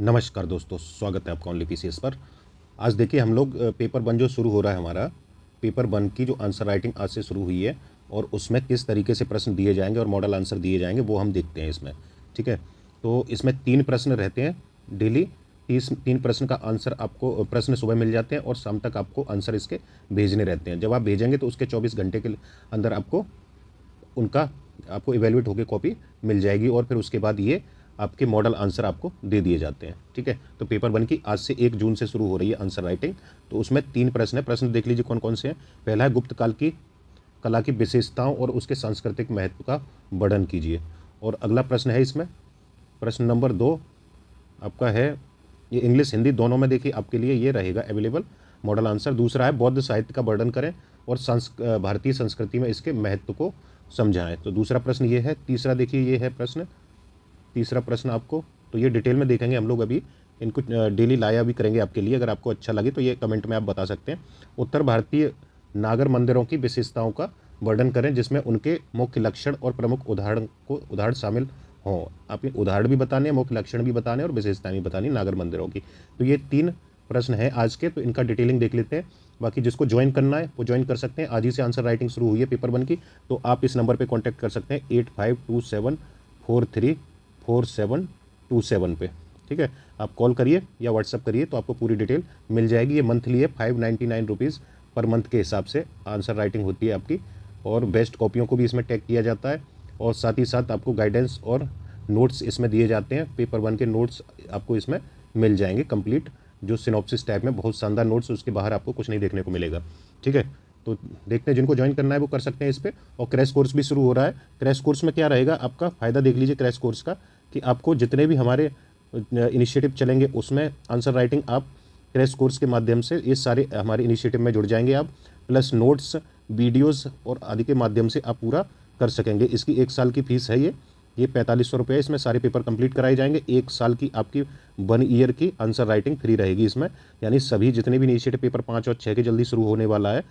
नमस्कार दोस्तों, स्वागत है आपका ओनली पीसीएस पर। आज देखिए हम लोग पेपर वन जो शुरू हो रहा है हमारा, पेपर वन की जो आंसर राइटिंग आज से शुरू हुई है और उसमें किस तरीके से प्रश्न दिए जाएंगे और मॉडल आंसर दिए जाएंगे वो हम देखते हैं इसमें। ठीक है, तो इसमें 3 प्रश्न रहते हैं डेली। 3 प्रश्न का आंसर आपको, प्रश्न सुबह मिल जाते हैं और शाम तक आपको आंसर इसके भेजने रहते हैं। जब आप भेजेंगे तो उसके 24 घंटे के अंदर आपको इवेल्युएट होकर कॉपी मिल जाएगी और फिर उसके बाद ये आपके मॉडल आंसर आपको दे दिए जाते हैं। ठीक है, तो पेपर वन की आज से 1 जून से शुरू हो रही है आंसर राइटिंग। तो उसमें 3 प्रश्न है। प्रश्न देख लीजिए कौन कौन से हैं। पहला है, गुप्त काल की कला की विशेषताओं और उसके सांस्कृतिक महत्व का वर्णन कीजिए। और अगला प्रश्न है इसमें, प्रश्न नंबर 2 आपका है, ये इंग्लिश हिंदी दोनों में देखिए आपके लिए ये रहेगा अवेलेबल मॉडल आंसर। दूसरा है, बौद्ध साहित्य का वर्णन करें और भारतीय संस्कृति में इसके महत्व को समझाएं। तो दूसरा प्रश्न ये है। तीसरा देखिए ये है प्रश्न, तीसरा प्रश्न आपको, तो ये डिटेल में देखेंगे हम लोग अभी, इनको डेली लाया भी करेंगे आपके लिए। अगर आपको अच्छा लगे तो ये कमेंट में आप बता सकते हैं। उत्तर भारतीय नागर मंदिरों की विशेषताओं का वर्णन करें जिसमें उनके मुख्य लक्षण और प्रमुख उदाहरण शामिल हों। आपके उदाहरण भी बताने हैं, मुख्य लक्षण भी बताने और विशेषताएं भी बतानी नागर मंदिरों की। तो ये 3 प्रश्न हैं आज के, तो इनका डिटेलिंग देख लेते हैं। बाकी जिसको ज्वाइन करना है वो ज्वाइन कर सकते हैं। आज ही से आंसर राइटिंग शुरू हुई है पेपर वन की, तो आप इस नंबर पर कॉन्टैक्ट कर सकते हैं 8527434727 पे। ठीक है, आप कॉल करिए या व्हाट्सअप करिए तो आपको पूरी डिटेल मिल जाएगी। ये मंथली है, 599 रुपीज़ पर मंथ के हिसाब से आंसर राइटिंग होती है आपकी। और बेस्ट कॉपियों को भी इसमें टैग किया जाता है और साथ ही साथ आपको गाइडेंस और नोट्स इसमें दिए जाते हैं। पेपर वन के नोट्स आपको इसमें मिल जाएंगे कंप्लीट, जो सिनॉप्सिस टाइप में बहुत शानदार नोट्स, उसके बाहर आपको कुछ नहीं देखने को मिलेगा। ठीक है, तो देखते हैं, जिनको ज्वाइन करना है वो कर सकते हैं इस पर। और क्रैश कोर्स भी शुरू हो रहा है। क्रैश कोर्स में क्या रहेगा आपका फ़ायदा देख लीजिए क्रैश कोर्स का, कि आपको जितने भी हमारे इनिशिएटिव चलेंगे उसमें आंसर राइटिंग आप क्रैश कोर्स के माध्यम से, ये सारे हमारे इनिशिएटिव में जुड़ जाएंगे आप, प्लस नोट्स, वीडियोज़ और आदि के माध्यम से आप पूरा कर सकेंगे। इसकी 1 साल की फ़ीस है ये 4500 रुपये। इसमें सारे पेपर कंप्लीट कराए जाएंगे। 1 साल की आपकी 1 ईयर की आंसर राइटिंग फ्री रहेगी इसमें। यानी सभी जितने भी इनिशिएटिव पेपर 5 और 6 के जल्दी शुरू होने वाला है,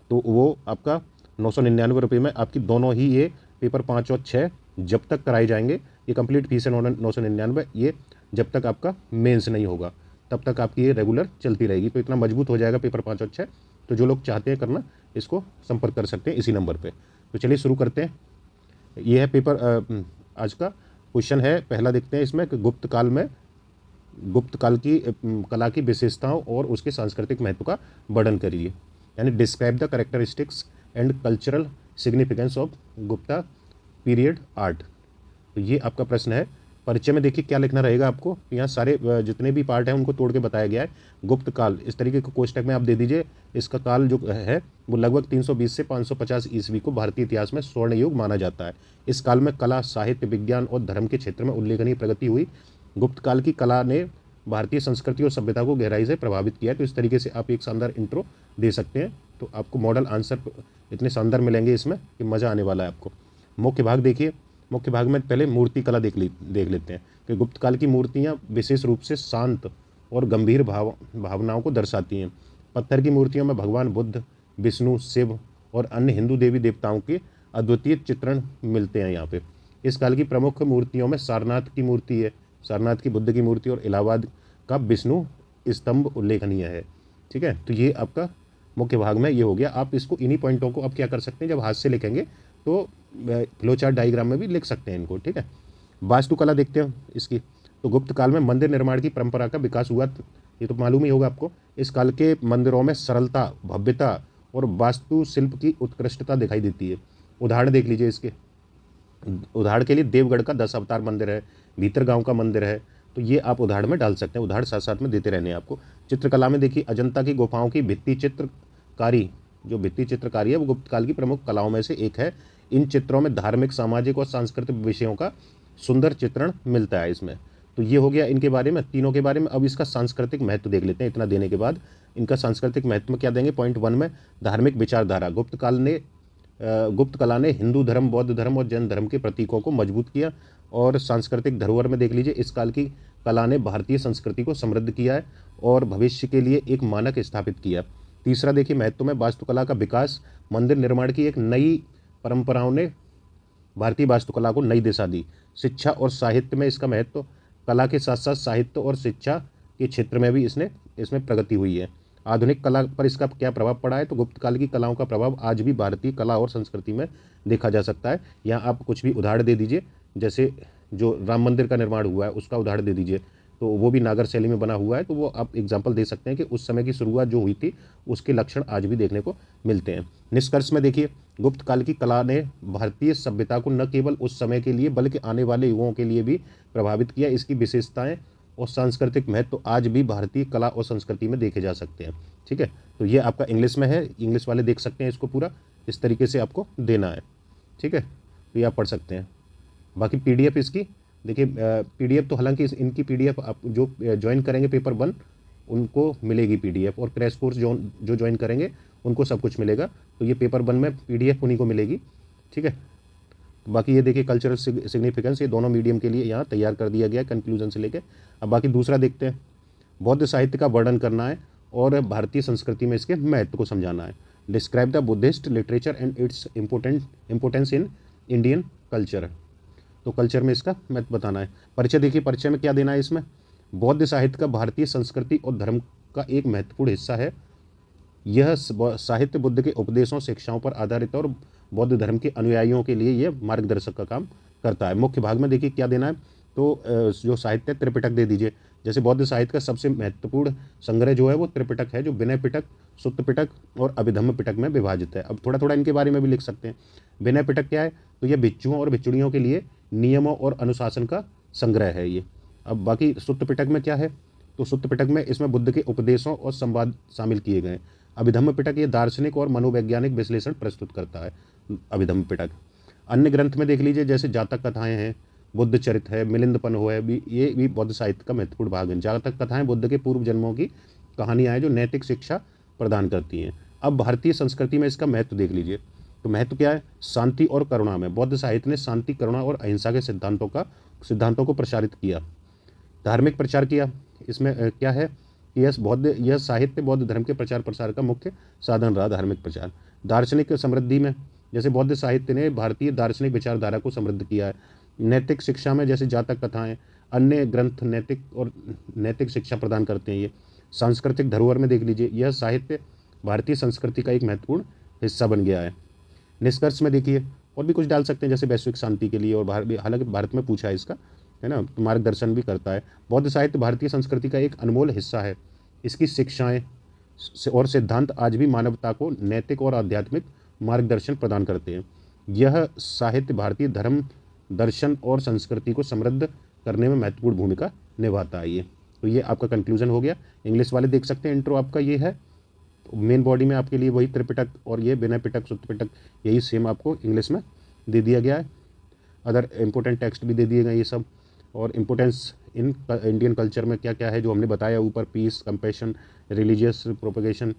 तो वो आपका 999 रुपये में आपकी दोनों ही ये पेपर 5 और 6 जब तक कराए जाएंगे, ये कंप्लीट फीस है 999। ये जब तक आपका मेंस नहीं होगा तब तक आपकी ये रेगुलर चलती रहेगी। तो इतना मजबूत हो जाएगा पेपर 5 और 6। तो जो लोग चाहते हैं करना, इसको संपर्क कर सकते हैं इसी नंबर पे। तो चलिए शुरू करते हैं। ये है पेपर, आज का क्वेश्चन है पहला। देखते हैं इसमें कि गुप्त काल की कला की विशेषताओं और उसके सांस्कृतिक महत्व का वर्णन करिए। यानी describe the characteristics and cultural significance of Gupta period art. तो ये आपका प्रश्न है। परिचय में देखिए क्या लिखना रहेगा आपको। यहाँ सारे जितने भी पार्ट हैं उनको तोड़ के बताया गया है। गुप्त काल इस तरीके के कोष्टक में आप दे दीजिए। इसका काल जो है वो लगभग 320 से 550 ईस्वी को भारतीय इतिहास में स्वर्ण युग माना जाता है। इस काल में कला, साहित्य, विज्ञान और धर्म के क्षेत्र में उल्लेखनीय प्रगति हुई। गुप्त काल की कला ने भारतीय संस्कृति और सभ्यता को गहराई से प्रभावित किया है। तो इस तरीके से आप एक शानदार इंट्रो दे सकते हैं। तो आपको मॉडल आंसर इतने शानदार मिलेंगे इसमें कि मज़ा आने वाला है आपको। मुख्य भाग देखिए। मुख्य भाग में पहले मूर्ति कला देख लेते हैं कि गुप्त काल की मूर्तियाँ विशेष रूप से शांत और गंभीर भावनाओं को दर्शाती हैं। पत्थर की मूर्तियों में भगवान बुद्ध, विष्णु, शिव और अन्य हिंदू देवी देवताओं के अद्वितीय चित्रण मिलते हैं यहाँ पे। इस काल की प्रमुख मूर्तियों में सारनाथ की मूर्ति है, सारनाथ की बुद्ध की मूर्ति, और इलाहाबाद का विष्णु स्तंभ उल्लेखनीय है। ठीक है, तो ये आपका मुख्य भाग में ये हो गया। आप इसको, इन्हीं पॉइंटों को आप क्या कर सकते हैं, जब हाथ से लिखेंगे तो फ्लो चार्ट डायग्राम में भी लिख सकते हैं इनको। ठीक है, वास्तुकला देखते हैं इसकी। तो गुप्त काल में मंदिर निर्माण की परंपरा का विकास हुआ, ये तो मालूम ही होगा आपको। इस काल के मंदिरों में सरलता, भव्यता और वास्तुशिल्प की उत्कृष्टता दिखाई देती है। उदाहरण देख लीजिए इसके। उदाहरण के लिए देवगढ़ का 10 अवतार मंदिर है, भीतरगांव का मंदिर है। तो ये आप उदाहरण में डाल सकते हैं। उदाहरण साथ साथ में देते रहने हैं आपको। चित्रकला में देखिए, अजंता की गुफाओं की भित्ति चित्रकारी, जो भित्ति चित्रकारी है वो गुप्त काल की प्रमुख कलाओं में से एक है। इन चित्रों में धार्मिक, सामाजिक और सांस्कृतिक विषयों का सुंदर चित्रण मिलता है इसमें। तो ये हो गया इनके बारे में, तीनों के बारे में। अब इसका सांस्कृतिक महत्व देख लेते हैं। इतना देने के बाद इनका सांस्कृतिक महत्व में क्या देंगे। पॉइंट 1 में धार्मिक विचारधारा। गुप्त कला ने हिंदू धर्म, बौद्ध धर्म और जैन धर्म के प्रतीकों को मजबूत किया। और सांस्कृतिक धरोहर में देख लीजिए, इस काल की कला ने भारतीय संस्कृति को समृद्ध किया है और भविष्य के लिए एक मानक स्थापित किया। तीसरा देखिए महत्व में, वास्तुकला का विकास। मंदिर निर्माण की एक नई परंपराओं ने भारतीय वास्तुकला को नई दिशा दी। शिक्षा और साहित्य में इसका महत्व। कला के साथ साथ साहित्य और शिक्षा के क्षेत्र में भी इसमें प्रगति हुई है। आधुनिक कला पर इसका क्या प्रभाव पड़ा है, तो गुप्त काल की कलाओं का प्रभाव आज भी भारतीय कला और संस्कृति में देखा जा सकता है। यहाँ आप कुछ भी उदाहरण दे दीजिए, जैसे जो राम मंदिर का निर्माण हुआ है उसका उदाहरण दे दीजिए, तो वो भी नागर शैली में बना हुआ है, तो वो आप एग्जाम्पल दे सकते हैं कि उस समय की शुरुआत जो हुई थी उसके लक्षण आज भी देखने को मिलते हैं। निष्कर्ष में देखिए, गुप्त काल की कला ने भारतीय सभ्यता को न केवल उस समय के लिए बल्कि आने वाले युगों के लिए भी प्रभावित किया। इसकी विशेषताएं और सांस्कृतिक महत्व तो आज भी भारतीय कला और संस्कृति में देखे जा सकते हैं। ठीक है, तो ये आपका इंग्लिश में है, इंग्लिश वाले देख सकते हैं इसको, पूरा इस तरीके से आपको देना है। ठीक है, तो ये आप पढ़ सकते हैं। बाकी पीडीएफ इसकी देखिए, पीडीएफ तो हालांकि इनकी पीडीएफ आप जो ज्वाइन करेंगे पेपर 1 उनको मिलेगी पीडीएफ, और क्रैश कोर्स जो ज्वाइन करेंगे उनको सब कुछ मिलेगा। तो ये पेपर 1 में पीडीएफ उन्हीं को मिलेगी। ठीक है, तो बाकी ये देखिए कल्चरल सिग्निफिकेंस, ये दोनों मीडियम के लिए यहाँ तैयार कर दिया गया है कंक्लूजन से लेके। अब बाकी दूसरा देखते हैं, बौद्ध साहित्य का वर्णन करना है और भारतीय संस्कृति में इसके महत्व को समझाना है। Describe the Buddhist literature and its importance in Indian culture, तो कल्चर में इसका महत्व बताना है। परिचय देखिए, परिचय में क्या देना है इसमें, बौद्ध साहित्य का भारतीय संस्कृति और धर्म का एक महत्वपूर्ण हिस्सा है। यह साहित्य बुद्ध के उपदेशों शिक्षाओं पर आधारित और बौद्ध धर्म के अनुयायियों के लिए यह मार्गदर्शक का काम करता है। मुख्य भाग में देखिए क्या देना है, तो जो साहित्य त्रिपिटक दे दीजिए। जैसे बौद्ध साहित्य का सबसे महत्वपूर्ण संग्रह जो है वो त्रिपिटक है, जो विनय पिटक, सुत्त पिटक और अभिधम्म पिटक में विभाजित है। अब थोड़ा थोड़ा इनके बारे में भी लिख सकते हैं। विनय पिटक क्या है, तो यह भिक्षुओं और भिक्षुणियों के लिए नियमों और अनुशासन का संग्रह है ये। अब बाकी सुत्त पिटक में क्या है, तो सुत्त पिटक में इसमें बुद्ध के उपदेशों और संवाद शामिल किए गए हैं। अभिधम्म पिटक ये दार्शनिक और मनोवैज्ञानिक विश्लेषण प्रस्तुत करता है, अभिधम्म पिटक। अन्य ग्रंथ में देख लीजिए, जैसे जातक कथाएं हैं, बुद्ध चरित है, मिलिंदपन है, भी ये भी बौद्ध साहित्य का महत्वपूर्ण भाग है। जातक कथाएं बुद्ध के पूर्व जन्मों की कहानियां हैं जो नैतिक शिक्षा प्रदान करती हैं। अब भारतीय संस्कृति में इसका महत्व देख लीजिए, तो महत्व क्या है, शांति और करुणा में बौद्ध साहित्य ने शांति, करुणा और अहिंसा के सिद्धांतों को प्रसारित किया। धार्मिक प्रचार किया, इसमें क्या है कि यह साहित्य बौद्ध धर्म के प्रचार प्रसार का मुख्य साधन रहा, धार्मिक प्रचार। दार्शनिक समृद्धि में जैसे बौद्ध साहित्य ने भारतीय दार्शनिक विचारधारा को समृद्ध किया है। नैतिक शिक्षा में जैसे जातक कथाएं, अन्य ग्रंथ नैतिक शिक्षा प्रदान करते हैं ये। सांस्कृतिक धरोहर में देख लीजिए, यह साहित्य भारतीय संस्कृति का एक महत्वपूर्ण हिस्सा बन गया है। निष्कर्ष में देखिए, और भी कुछ डाल सकते हैं, जैसे वैश्विक शांति के लिए, और हालांकि भारत में पूछा है इसका, है ना, तो मार्गदर्शन भी करता है। बौद्ध साहित्य भारतीय संस्कृति का एक अनमोल हिस्सा है। इसकी शिक्षाएं और सिद्धांत आज भी मानवता को नैतिक और आध्यात्मिक मार्गदर्शन प्रदान करते हैं। यह साहित्य भारतीय धर्म, दर्शन और संस्कृति को समृद्ध करने में महत्वपूर्ण भूमिका निभाता है ये। तो ये आपका कंक्लूजन हो गया। इंग्लिश वाले देख सकते हैं, इंट्रो आपका ये है। मेन बॉडी में आपके लिए वही त्रिपिटक और ये विनय पिटक, सुत्त पिटक, यही सेम आपको इंग्लिश में दे दिया गया है। अदर इम्पोर्टेंट टेक्स्ट भी दे दिए गए ये सब, और इम्पोर्टेंस इन इंडियन कल्चर में क्या क्या है जो हमने बताया ऊपर, पीस, कंपैशन, रिलीजियस प्रोपगेशन,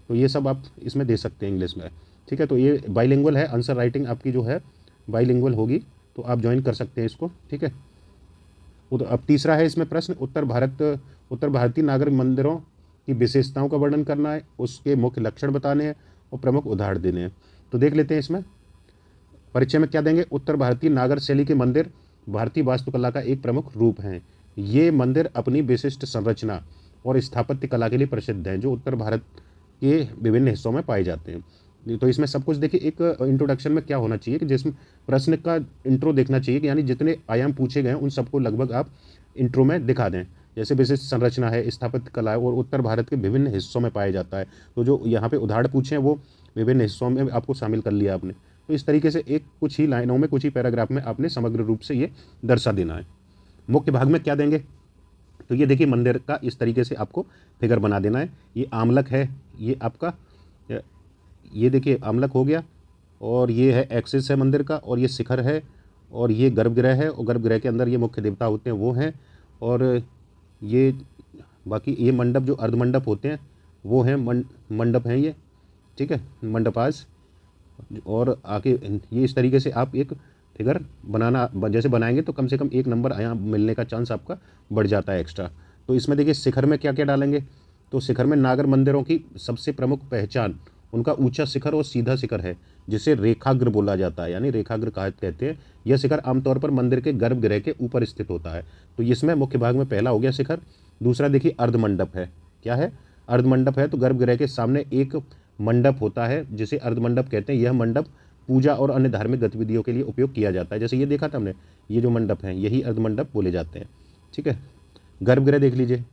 तो ये सब आप इसमें दे सकते हैं इंग्लिश में। ठीक है, तो ये बाइलिंगुअल है, आंसर राइटिंग आपकी जो है बाइलिंगुअल होगी, तो आप ज्वाइन कर सकते हैं इसको। ठीक है, अब तीसरा है इसमें प्रश्न, उत्तर भारतीय नागरिक मंदिरों की विशेषताओं का वर्णन करना है, उसके मुख्य लक्षण बताने हैं और प्रमुख उदाहरण देने हैं। तो देख लेते हैं इसमें परिचय में क्या देंगे। उत्तर भारतीय नागर शैली के मंदिर भारतीय वास्तुकला का एक प्रमुख रूप हैं। ये मंदिर अपनी विशिष्ट संरचना और स्थापत्य कला के लिए प्रसिद्ध हैं, जो उत्तर भारत के विभिन्न हिस्सों में पाए जाते हैं। तो इसमें सब कुछ देखिए, एक इंट्रोडक्शन में क्या होना चाहिए कि जिसमें प्रश्न का इंट्रो देखना चाहिए कि यानी जितने आयाम पूछे गए हैं उन सबको लगभग आप इंट्रो में दिखा दें। जैसे विशिष्ट संरचना है, स्थापत्य कला है, और उत्तर भारत के विभिन्न हिस्सों में पाया जाता है। तो जो यहाँ पे उदाहरण पूछे हैं वो विभिन्न हिस्सों में आपको शामिल कर लिया आपने। तो इस तरीके से एक कुछ ही लाइनों में, कुछ ही पैराग्राफ में आपने समग्र रूप से ये दर्शा देना है। मुख्य भाग में क्या देंगे, तो ये देखिए मंदिर का इस तरीके से आपको फिगर बना देना है। ये आमलक है, ये आपका, ये देखिए आमलक हो गया, और ये है एक्सिस है मंदिर का, और ये शिखर है, और ये गर्भगृह है, और गर्भगृह के अंदर ये मुख्य देवता होते हैं वो हैं, और ये बाकी ये मंडप जो अर्धमंडप होते हैं वो हैं, मंडप हैं ये। ठीक है, मंडपास, और आके ये इस तरीके से आप एक फिगर बनाना, जैसे बनाएंगे तो कम से कम एक नंबर यहाँ मिलने का चांस आपका बढ़ जाता है एक्स्ट्रा। तो इसमें देखिए शिखर में क्या क्या डालेंगे, तो शिखर में नागर मंदिरों की सबसे प्रमुख पहचान उनका ऊंचा शिखर और सीधा शिखर है, जिसे रेखाग्र बोला जाता है, यानी रेखाग्र कहा कहते हैं। यह शिखर आमतौर पर मंदिर के गर्भगृह के ऊपर स्थित होता है। तो इसमें मुख्य भाग में पहला हो गया शिखर। दूसरा देखिए अर्धमंडप है। क्या है? अर्धमंडप है। तो गर्भगृह के सामने एक मंडप होता है जिसे अर्धमंडप कहते हैं। यह मंडप पूजा और अन्य धार्मिक गतिविधियों के लिए उपयोग किया जाता है। जैसे ये देखा था हमने, ये जो मंडप हैं यही अर्धमंडप बोले जाते हैं। ठीक है। गर्भगृह देख लीजिए।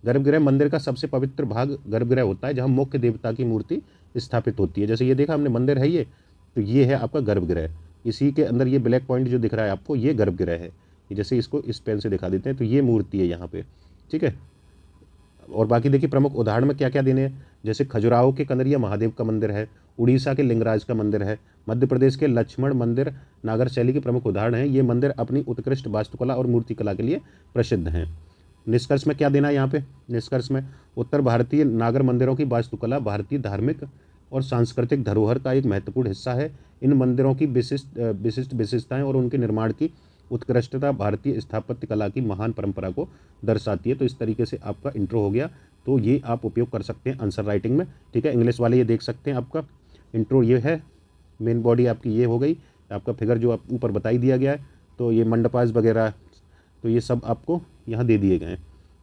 गर्भगृह मंदिर का सबसे पवित्र भाग गर्भगृह होता है, जहाँ मुख्य देवता की मूर्ति स्थापित होती है। जैसे ये देखा हमने मंदिर है ये, तो ये है आपका गर्भगृह। इसी के अंदर ये ब्लैक पॉइंट जो दिख रहा है आपको, ये गर्भगृह है। जैसे इसको इस पेन से दिखा देते हैं, तो ये मूर्ति है यहाँ पे। ठीक है। और बाकी देखिए प्रमुख उदाहरण में क्या क्या देने हैं। जैसे खजुराहो के कनरिया महादेव का मंदिर है, उड़ीसा के लिंगराज का मंदिर है, मध्य प्रदेश के लक्ष्मण मंदिर नागर शैली के प्रमुख उदाहरण हैं। ये मंदिर अपनी उत्कृष्ट वास्तुकला और मूर्तिकला के लिए प्रसिद्ध हैं। निष्कर्ष में क्या देना है यहाँ पे? निष्कर्ष में उत्तर भारतीय नागर मंदिरों की वास्तुकला भारतीय धार्मिक और सांस्कृतिक धरोहर का एक महत्वपूर्ण हिस्सा है। इन मंदिरों की विशिष्ट विशेषताएं और उनके निर्माण की उत्कृष्टता भारतीय स्थापत्य कला की महान परंपरा को दर्शाती है। तो इस तरीके से आपका इंट्रो हो गया। तो ये आप उपयोग कर सकते हैं आंसर राइटिंग में। ठीक है। इंग्लिश वाले ये देख सकते हैं, आपका इंट्रो ये है, मेन बॉडी आपकी ये हो गई, आपका फिगर जो आप ऊपर बताई दिया गया है, तो ये मंडपास वगैरह, तो ये सब आपको यहाँ दे दिए गए हैं।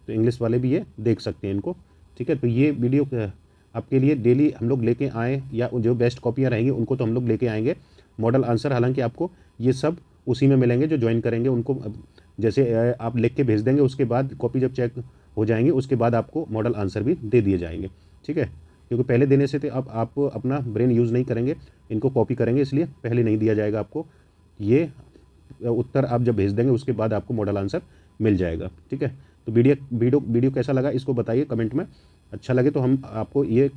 तो इंग्लिश वाले भी ये देख सकते हैं इनको। ठीक है। तो ये वीडियो आपके लिए डेली हम लोग लेके आए, या जो बेस्ट कॉपियाँ रहेंगी उनको तो हम लोग लेके आएंगे। मॉडल आंसर हालांकि आपको ये सब उसी में मिलेंगे, जो ज्वाइन करेंगे उनको जैसे आप लिख के भेज देंगे, उसके बाद कॉपी जब चेक हो जाएंगे उसके बाद आपको मॉडल आंसर भी दे दिए जाएंगे। ठीक है। क्योंकि पहले देने से तो अब आप अपना ब्रेन यूज़ नहीं करेंगे, इनको कॉपी करेंगे, इसलिए पहले नहीं दिया जाएगा आपको। ये उत्तर आप जब भेज देंगे उसके बाद आपको मॉडल आंसर मिल जाएगा। ठीक है। तो वीडियो कैसा लगा इसको बताइए कमेंट में। अच्छा लगे तो हम आपको ये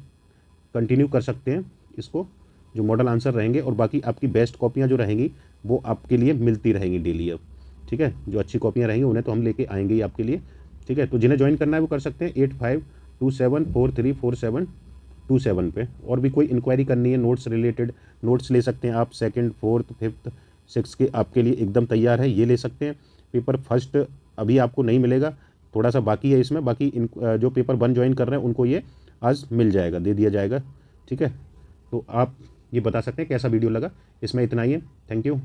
कंटिन्यू कर सकते हैं इसको, जो मॉडल आंसर रहेंगे, और बाकी आपकी बेस्ट कॉपियाँ जो रहेंगी वो आपके लिए मिलती रहेंगी डेली अब। ठीक है। जो अच्छी कॉपियाँ रहेंगी उन्हें तो हम लेके आएंगे ही आपके लिए। ठीक है। तो जिन्हें ज्वाइन करना है वो कर सकते हैं 8527434727 पे। और भी कोई इंक्वायरी करनी है नोट्स रिलेटेड, नोट्स ले सकते हैं आप। 2nd 4th 5th 6th के आपके लिए एकदम तैयार है, ये ले सकते हैं। पेपर फर्स्ट अभी आपको नहीं मिलेगा, थोड़ा सा बाकी है इसमें। बाकी जो पेपर 1 ज्वाइन कर रहे हैं उनको ये आज मिल जाएगा, दे दिया जाएगा। ठीक है। तो आप ये बता सकते हैं कैसा वीडियो लगा। इसमें इतना ही है। Thank you.